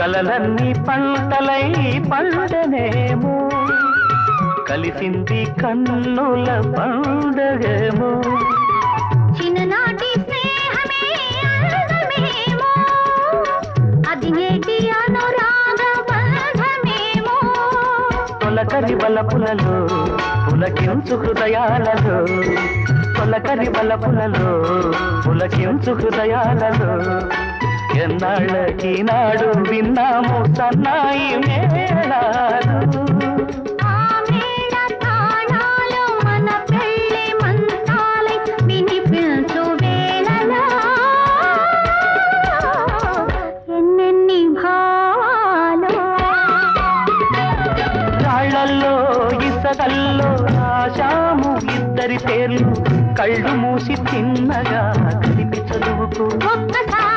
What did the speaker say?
కలలన్నీ పంటలై పండనేమో కలిసింది కన్నుల పండగేమో చిన్ననాటి స్నేహమే అందమేమో అది నేటి అనురాగ బంధమేమో తొలకరి బలపులలో పులకించు హృదయాలలో తొలకరి బలపులలో పులకించు హృదయాలలో ఎన్నాళ్ళకి నాడు విన్నాము సన్నాయి మేళాలు ఆ మేళ తాళాలు మన పెళ్ళి మంత్రాలై వినిపించు వేళలో ఎన్నెన్ని భావాలు రాళ్లల్లో ఇసకల్లో రాశాము ఇద్దరి పేర్లు కళ్ళు మూసి తిన్నగా కలిపి చదువుకు ఒక్కసారి